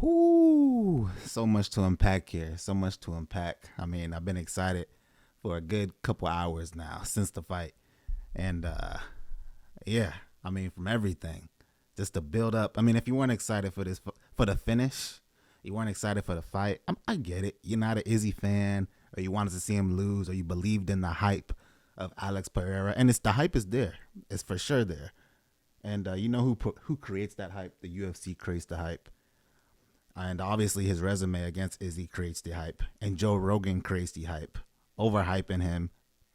Whoo, so much to unpack here. So much to unpack. I mean, I've been excited for a good couple hours now since the fight. And yeah, I mean, from everything, just the build up. I mean, if you weren't excited for this, for the finish, you weren't excited for the fight. I get it. You're not an Izzy fan, or you wanted to see him lose, or you believed in the hype of Alex Pereira. And it's the hype is there. It's for sure there. And you know who creates that hype? The UFC creates the hype. And obviously his resume against Izzy creates the hype. And Joe Rogan creates the hype, overhyping him,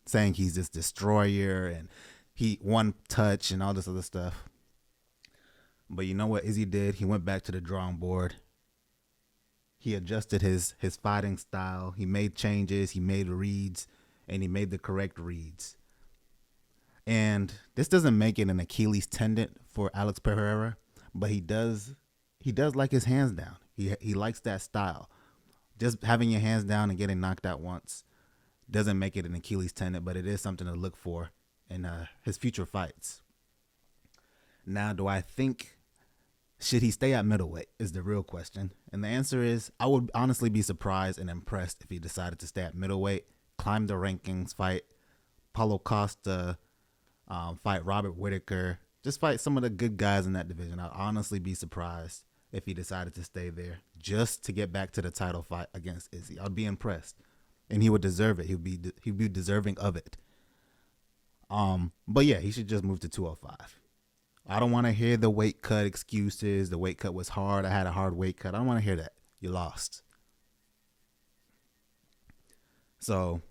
saying he's this destroyer and he one touch and all this other stuff. But you know what Izzy did? He went back to the drawing board. He adjusted his fighting style. He made changes. He made reads, and he made the correct reads. And this doesn't make it an Achilles tendon for Alex Pereira, but he does like his hands down. He likes that style. Just having your hands down and getting knocked out once doesn't make it an Achilles tendon, but it is something to look for in his future fights. Now, do I think should he stay at middleweight is the real question. And the answer is I would honestly be surprised and impressed if he decided to stay at middleweight, climb the rankings, fight Paulo Costa, fight Robert Whitaker, just fight some of the good guys in that division. I'd honestly be surprised if he decided to stay there just to get back to the title fight against Izzy. I'd be impressed, and he would deserve it. He'd be deserving of it. But yeah, he should just move to 205. I don't want to hear the weight cut excuses. The weight cut was hard. I had a hard weight cut. I don't want to hear that. You lost. So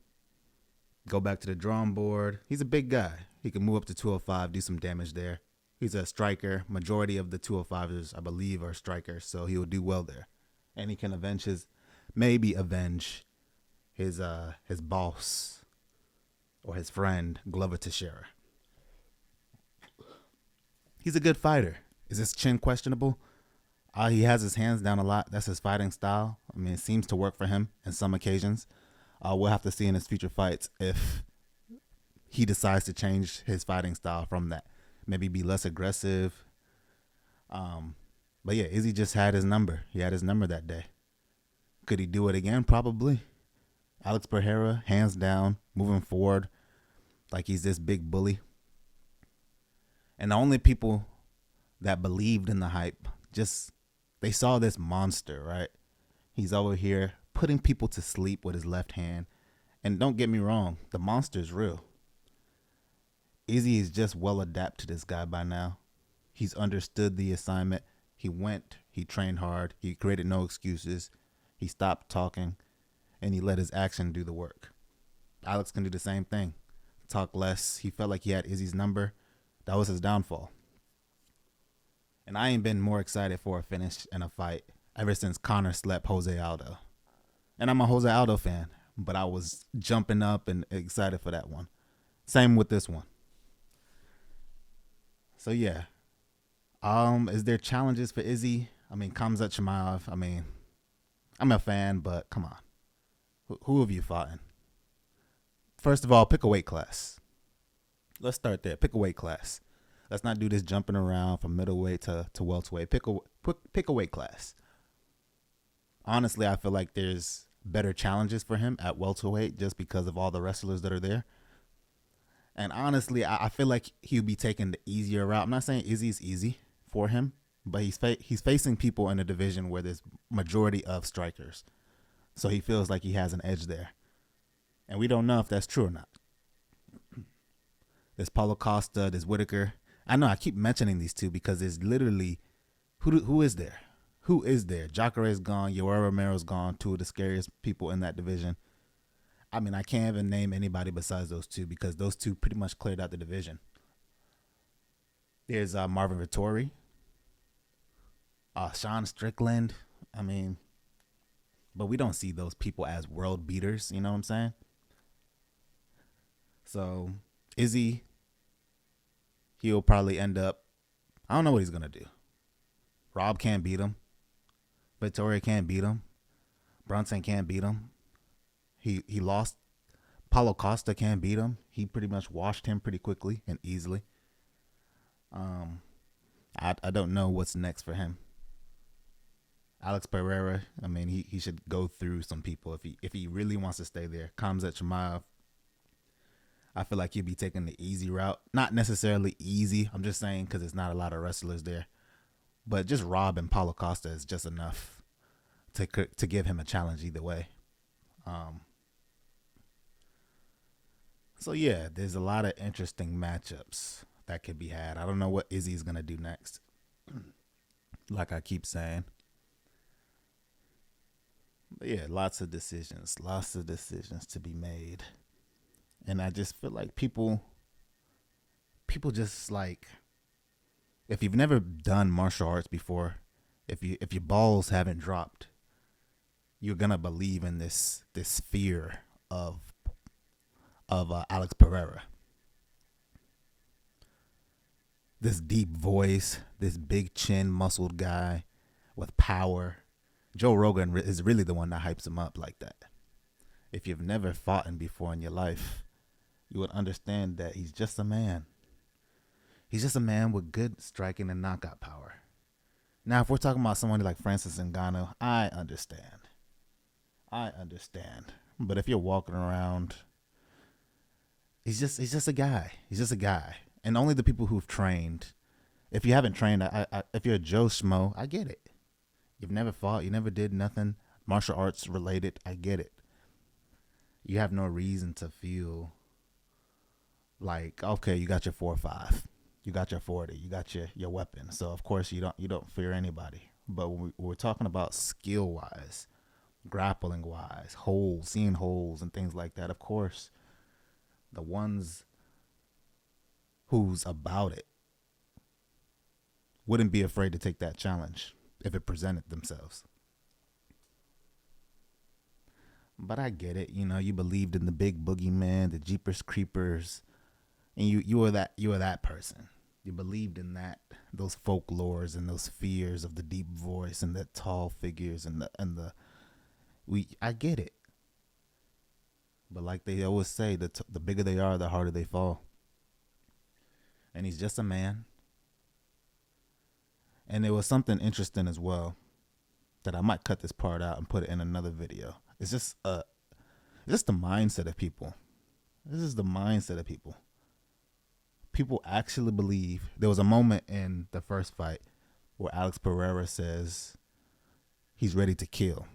go back to the drawing board. He's a big guy. He can move up to 205, do some damage there. He's a striker. Majority of the 205ers, I believe, are strikers, so he will do well there. And he can avenge his boss or his friend Glover Teixeira. He's a good fighter. Is his chin questionable? He has his hands down a lot. That's his fighting style. I mean, it seems to work for him in some occasions. We'll have to see in his future fights if he decides to change his fighting style from that. Maybe be less aggressive. But yeah, Izzy just had his number. He had his number that day. Could he do it again? Probably. Alex Pereira, hands down, moving forward like he's this big bully. And the only people that believed in the hype, just they saw this monster, right? He's over here putting people to sleep with his left hand. And don't get me wrong, the monster's real. Izzy is just well adapted to this guy by now. He's understood the assignment. He trained hard, he created no excuses. He stopped talking, and he let his action do the work. Alex can do the same thing. Talk less. He felt like he had Izzy's number. That was his downfall. And I ain't been more excited for a finish in a fight ever since Conor slept Jose Aldo. And I'm a Jose Aldo fan, but I was jumping up and excited for that one. Same with this one. So yeah. Is there challenges for Izzy? I mean, Khamzat Chimaev. I mean, I'm a fan, but come on. Who have you fought in? First of all, pick a weight class. Let's start there. Pick a weight class. Let's not do this jumping around from middleweight to welterweight. Pick a weight class. Honestly, I feel like there's better challenges for him at welterweight just because of all the wrestlers that are there. And honestly, I feel like he'll be taking the easier route. I'm not saying Izzy's easy for him, but he's facing people in a division where there's majority of strikers. So he feels like he has an edge there. And we don't know if that's true or not. There's Paulo Costa, there's Whitaker. I know I keep mentioning these two because there's literally, who is there? Who is there? Jacare's gone, Yoel Romero's gone, two of the scariest people in that division. I mean, I can't even name anybody besides those two because those two pretty much cleared out the division. There's Marvin Vettori, Sean Strickland. I mean, but we don't see those people as world beaters. You know what I'm saying? So Izzy, he'll probably end up, I don't know what he's going to do. Rob can't beat him. Victoria can't beat him. Brunson can't beat him. He lost. Paulo Costa can't beat him. He pretty much washed him pretty quickly and easily. I don't know what's next for him. Alex Pereira, I mean, he should go through some people if he really wants to stay there. Khamzat Chimaev, I feel like he'll be taking the easy route. Not necessarily easy. I'm just saying because there's not a lot of wrestlers there. But just Rob and Paulo Costa is just enough to give him a challenge either way. So yeah, there's a lot of interesting matchups that could be had. I don't know what Izzy's gonna do next. Like I keep saying. But yeah, lots of decisions to be made. And I just feel like people just like, if you've never done martial arts before, if your balls haven't dropped, you're gonna believe in this fear of Alex Pereira. This deep voice, this big chin, muscled guy with power. Joe Rogan is really the one that hypes him up like that. If you've never fought him before in your life, you would understand that he's just a man. He's just a man with good striking and knockout power. Now, if we're talking about someone like Francis Ngannou, I understand. But if you're walking around, he's just a guy. He's just a guy. And only the people who've trained. If you haven't trained, if you're a Joe Schmo, I get it. You've never fought. You never did nothing martial arts related. I get it. You have no reason to feel like, okay, you got your 4-5. You got your 40. You got your weapon. So, of course, you don't fear anybody. But when we're talking about skill-wise, grappling-wise, seeing holes and things like that, of course, the ones who's about it wouldn't be afraid to take that challenge if it presented themselves. But I get it. You know, you believed in the big boogeyman, the Jeepers Creepers, and you were that person. You believed in those folklores and those fears of the deep voice and the tall figures I get it. But like they always say, the bigger they are, the harder they fall. And he's just a man. And there was something interesting as well that I might cut this part out and put it in another video. It's just the mindset of people. This is the mindset of people. People actually believe. There was a moment in the first fight where Alex Pereira says he's ready to kill.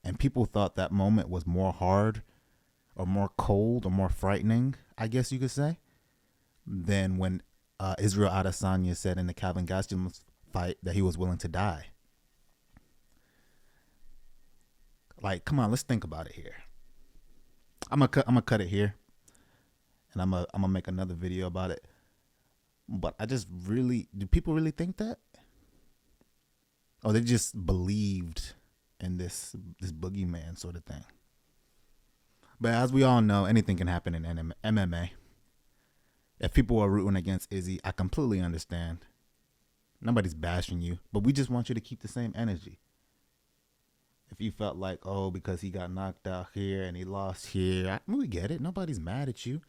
And people thought that moment was more hard or more cold or more frightening, I guess you could say, than when Israel Adesanya said in the Calvin Gastelum fight that he was willing to die. Like, come on, let's think about it here. I'm gonna cut it here, and I'm gonna make another video about it. But I just do people really think that? Or they just believed in this boogeyman sort of thing? But as we all know, anything can happen in MMA. If people are rooting against Izzy, I completely understand. Nobody's bashing you, but we just want you to keep the same energy. If you felt like, oh, because he got knocked out here and he lost here, we get it. Nobody's mad at you.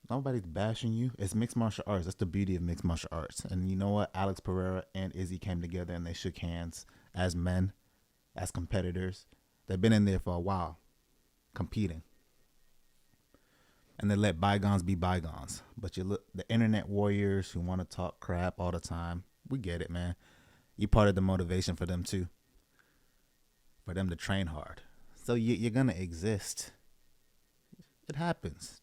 Nobody's bashing you. It's mixed martial arts. That's the beauty of mixed martial arts. And you know what? Alex Pereira and Izzy came together and they shook hands as men, as competitors. They've been in there for a while, competing. And they let bygones be bygones. But you look, the internet warriors who want to talk crap all the time, we get it, man. You part of the motivation for them too. For them to train hard. So you're going to exist. It happens.